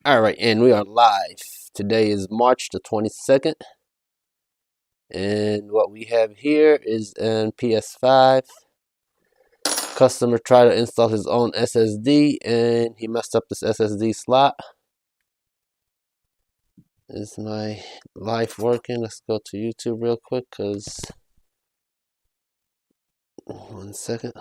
Alright, and we are live. Today is March the 22nd. And what we have here is an ps5. Customer tried to install his own SSD and he messed up this SSD slot. Is my live working? Let's go to YouTube real quick because 1 second.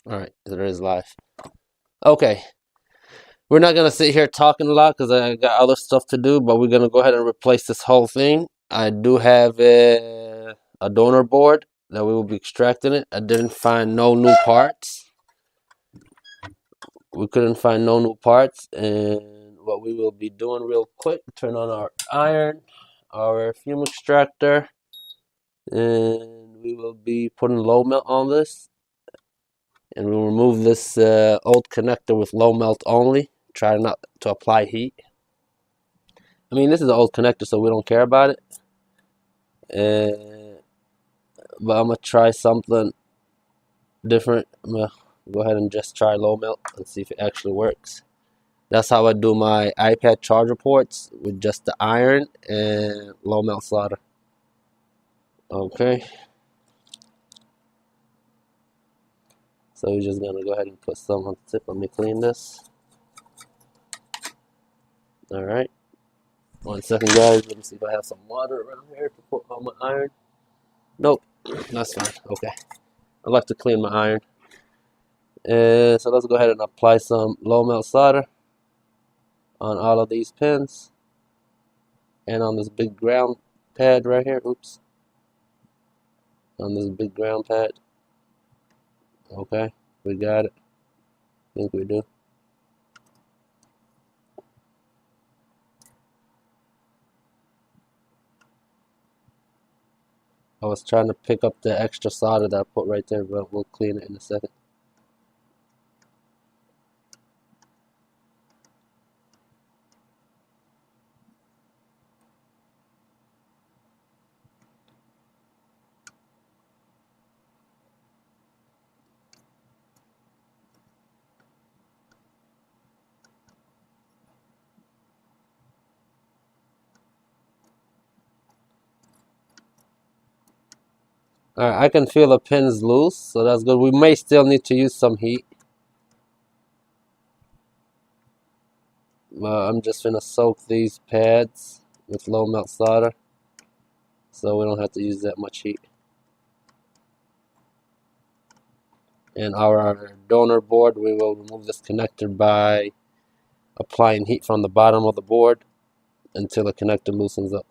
Alright, there is live. Okay. We're not gonna sit here talking a lot because I got other stuff to do, but we're gonna go ahead and replace this whole thing. I do have a donor board that we will be extracting it. I didn't find no new parts. We couldn't find no new parts, and what we will be doing real quick, turn on our iron, our fume extractor, and we will be putting low melt on this, and we'll remove this old connector with low melt only. Try not to apply heat. I mean, this is an old connector, so we don't care about it. But I'm gonna try something different. I'm gonna go ahead and just try low melt and see if it actually works. That's how I do my iPad charger ports, with just the iron and low melt solder. Okay. So we're just gonna go ahead and put some on the tip. Let me clean this. Alright. 1 second, guys. Let me see if I have some water around here to put on my iron. Nope. That's fine. Okay. I like to clean my iron. So let's go ahead and apply some low melt solder on all of these pins and on this big ground pad right here. Oops. On this big ground pad. Okay, we got it. I think we do. I was trying to pick up the extra solder that I put right there, but we'll clean it in a second. Alright, I can feel the pins loose, so that's good. We may still need to use some heat. I'm just gonna soak these pads with low melt solder, so we don't have to use that much heat. And our donor board, we will remove this connector by applying heat from the bottom of the board until the connector loosens up.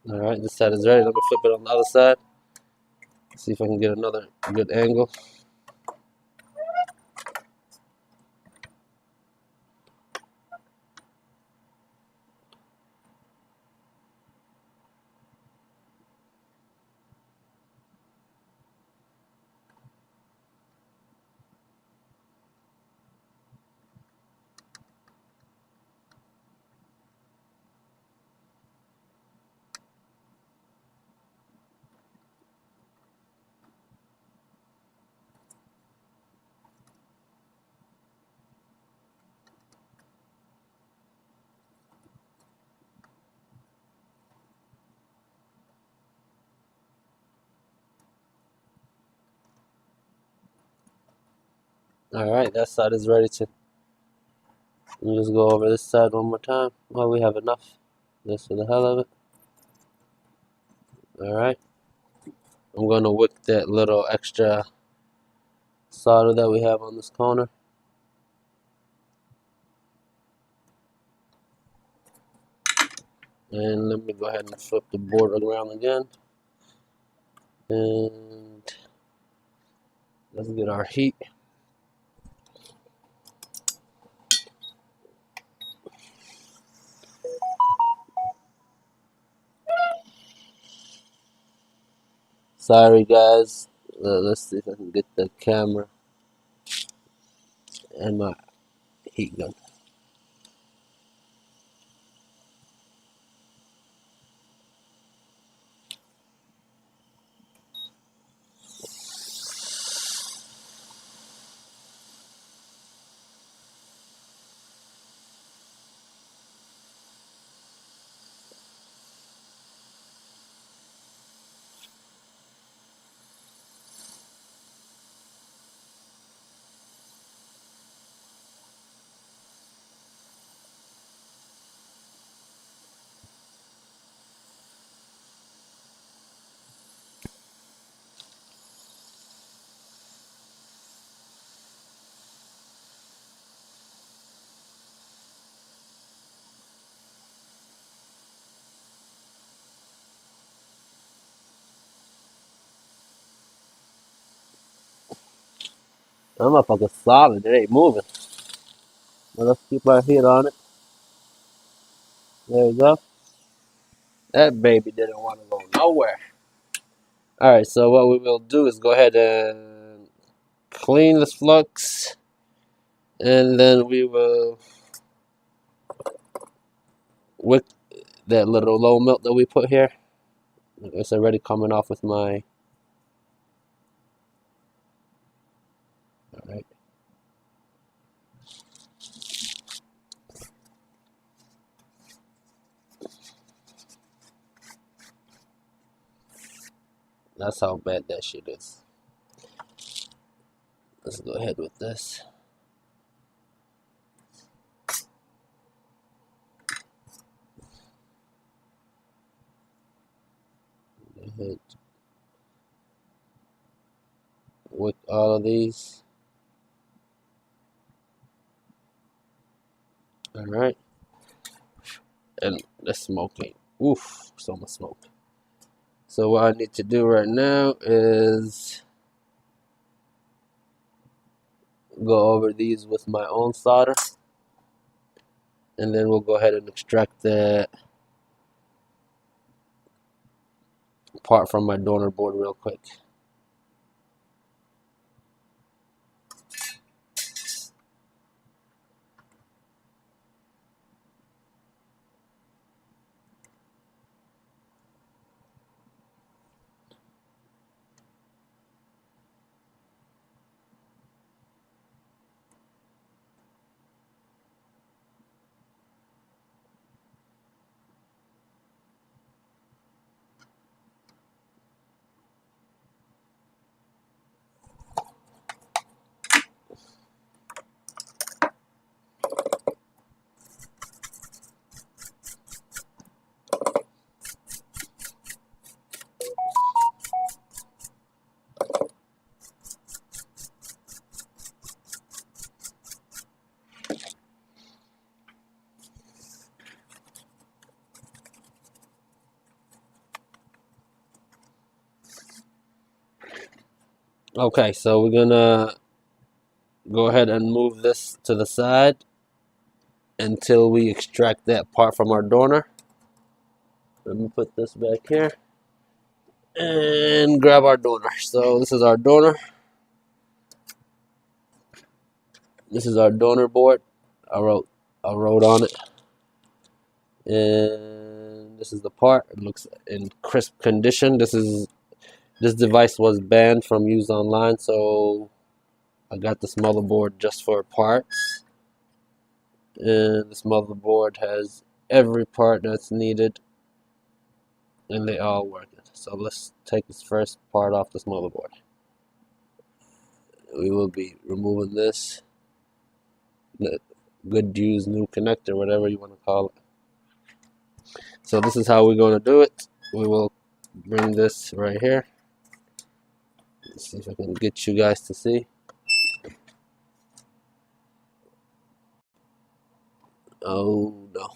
Alright, this side is ready. Let me flip it on the other side. See if I can get another good angle. Alright, that side is ready too. Let me just go over this side one more time. Well, we have enough. Just for the hell of it. Alright. I'm going to wick that little extra solder that we have on this corner. And let me go ahead and flip the board around again. And Let's get our heat. Sorry guys, let's see if I can get the camera and my heat gun. That motherfucker's solid, it ain't moving. But let's keep our heat on it. There you go. That baby didn't want to go nowhere. Alright, so what we will do is go ahead and clean this flux, and then we will wick that little low melt that we put here. It's already coming off with my... Alright. That's how bad that shit is. Let's go ahead with this. Go ahead. Wick all of these. Alright. And the smoking. Oof, so much smoke. So what I need to do right now is go over these with my own solder, and then we'll go ahead and extract that part from my donor board real quick. Okay, so we're gonna go ahead and move this to the side until we extract that part from our donor. Let me put this back here and grab our donor. So this is our donor. This is our donor board. I wrote on it. And this is the part. It looks in crisp condition. This device was banned from use online, so I got this motherboard just for parts. And this motherboard has every part that's needed, and they all work. So let's take this first part off this motherboard. We will be removing this. Good use new connector, whatever you want to call it. So this is how we're going to do it. We will bring this right here. Let's see if I can get you guys to see. Oh no.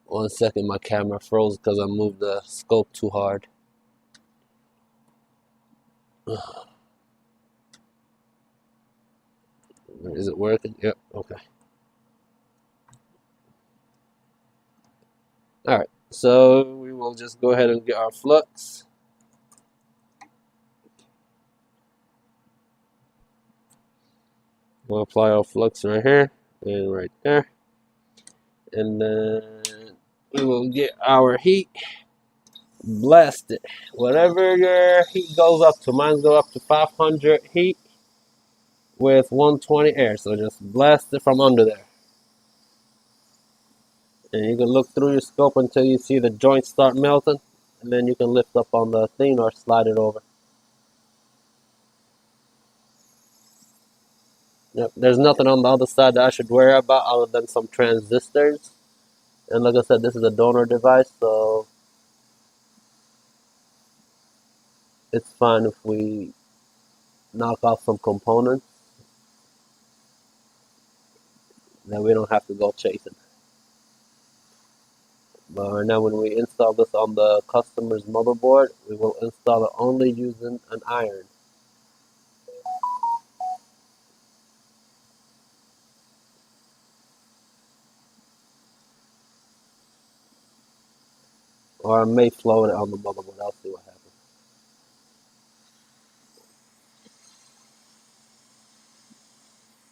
1 second, my camera froze because I moved the scope too hard. Is it working? Yep, okay. Alright, so we will just go ahead and get our flux. We'll apply our flux right here and right there. And then we will get our heat. Blast it. Whatever your heat goes up to. Mine go up to 500 heat with 120 air. So just blast it from under there. And you can look through your scope until you see the joints start melting. And then you can lift up on the thing or slide it over. Yep, there's nothing on the other side that I should worry about other than some transistors. And like I said, this is a donor device, so it's fine if we knock off some components. Then we don't have to go chasing. But right now, when we install this on the customer's motherboard, we will install it only using an iron. Or I may float it on the motherboard. I'll see what happens.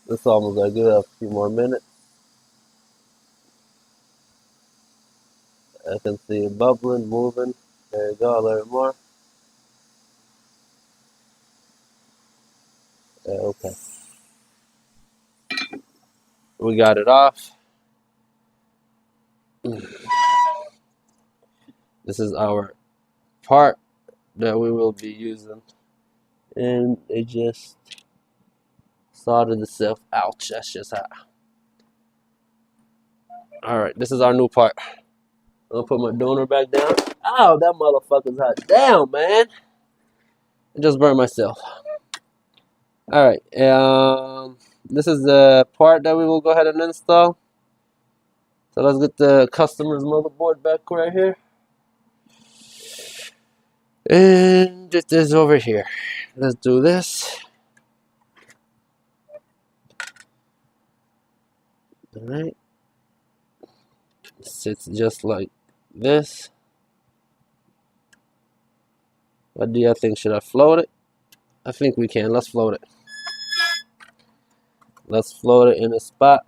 This almost like good. A few more minutes. I can see it bubbling, moving. There you go, a little more. Okay. We got it off. This is our part that we will be using. And it just soldered itself. Ouch, that's just hot. Alright, this is our new part. I'm gonna put my donor back down. Oh, that motherfucker's hot. Damn, man. I just burned myself. Alright, this is the part that we will go ahead and install. So let's get the customer's motherboard back right here. And it is over here. Let's do this. Alright. Sits just like this. What do you think? Should I float it? I think we can. Let's float it. Let's float it in a spot.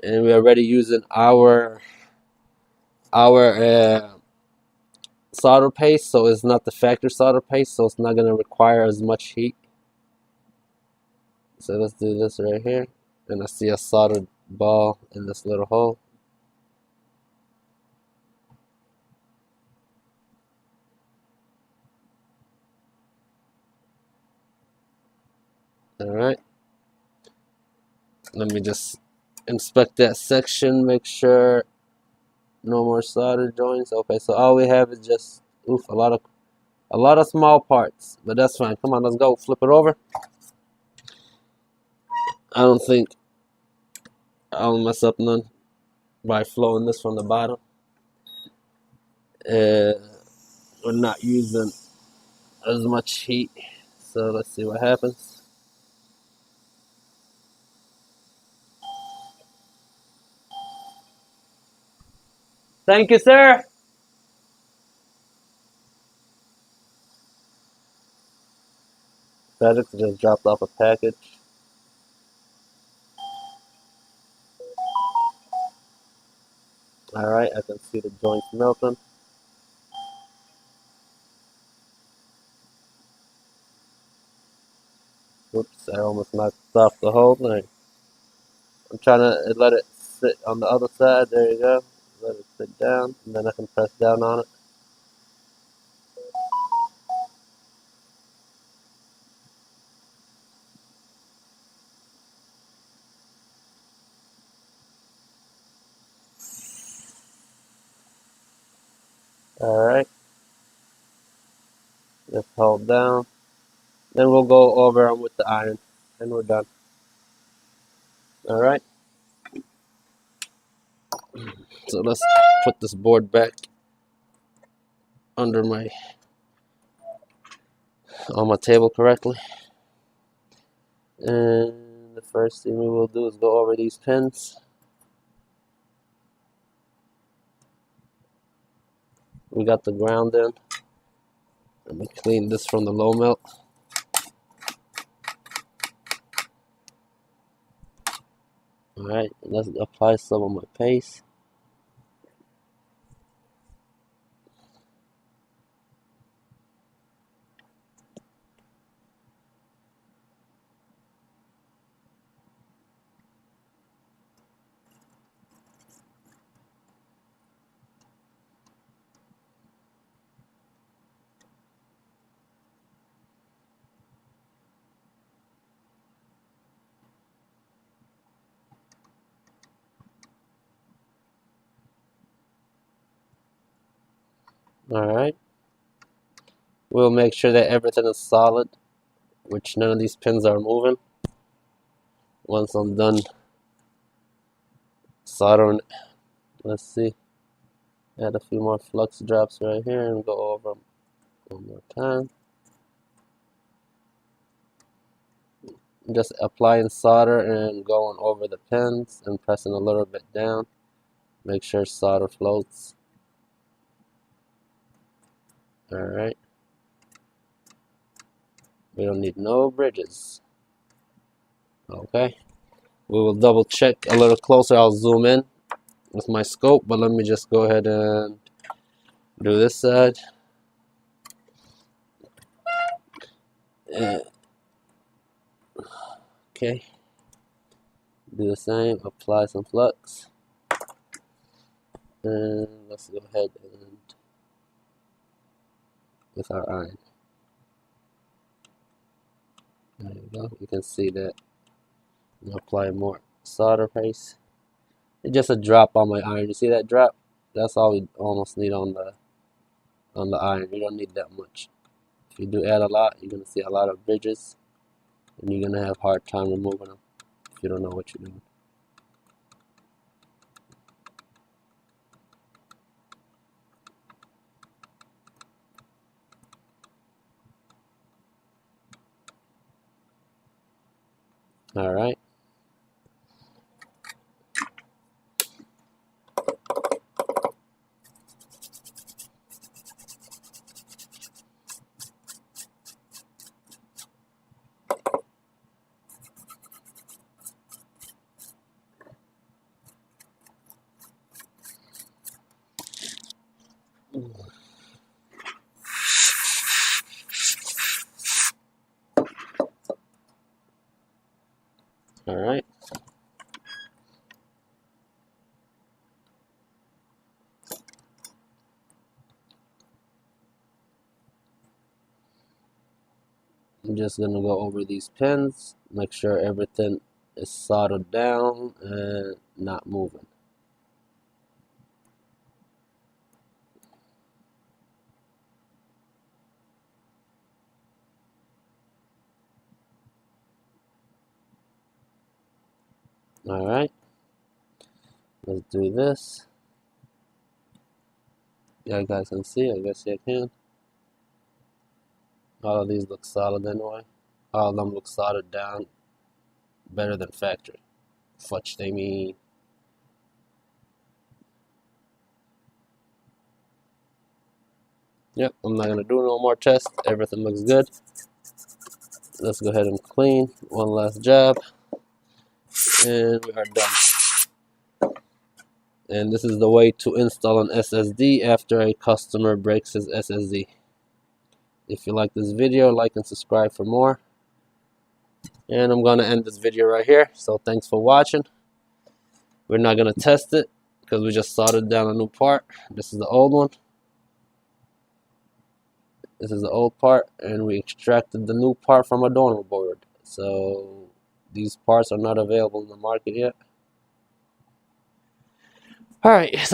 And we are already using our solder paste, so it's not the factory solder paste, so it's not going to require as much heat. So let's do this right here. And I see a soldered ball in this little hole. Alright. Let me just inspect that section, make sure no more solder joints. Okay, so all we have is just a lot of small parts, but that's fine. Come on, let's go. Flip it over. I don't think I'll mess up none by flowing this from the bottom. We're not using as much heat, so let's see what happens. Thank you, sir. FedEx just dropped off a package. Alright, I can see the joints melting. Oops, I almost knocked off the whole thing. I'm trying to let it sit on the other side. There you go. Let it sit down, and then I can press down on it. Alright. Just hold down. Then we'll go over them with the iron, and we're done. Alright. So let's put this board back under on my table correctly. And first thing we will do is go over these pins. We got the ground in. Let me clean this from the low melt. Alright, let's apply some of my paste. Alright. We'll make sure that everything is solid, which none of these pins are moving. Once I'm done soldering, let's see. Add a few more flux drops right here and go over them one more time. Just applying solder and going over the pins and pressing a little bit down. Make sure solder floats. Alright. We don't need no bridges. Okay. We will double check a little closer. I'll zoom in with my scope, but let me just go ahead and do this side. Okay. Do the same. Apply some flux. And let's go ahead and with our iron. There you go. You can see that. I'm applying more solder paste. It's just a drop on my iron. You see that drop? That's all we almost need on the iron. You don't need that much. If you do add a lot, you're gonna see a lot of bridges, and you're gonna have a hard time removing them if you don't know what you're doing. All right. All right. I'm just gonna go over these pins, make sure everything is soldered down and not moving. All right. Let's do this. Yeah, you guys can see. I guess you can. All of these look solid anyway. All of them look soldered down better than factory. Fudge they mean. Yep, I'm not gonna do no more tests. Everything looks good. Let's go ahead and clean. One last job. And we are done. And this is the way to install an SSD after a customer breaks his SSD. If you like this video, like and subscribe for more. And I'm going to end this video right here. So thanks for watching. We're not going to test it because we just soldered down a new part. This is the old one. This is the old part, and we extracted the new part from a donor board. So these parts are not available in the market yet. Alright.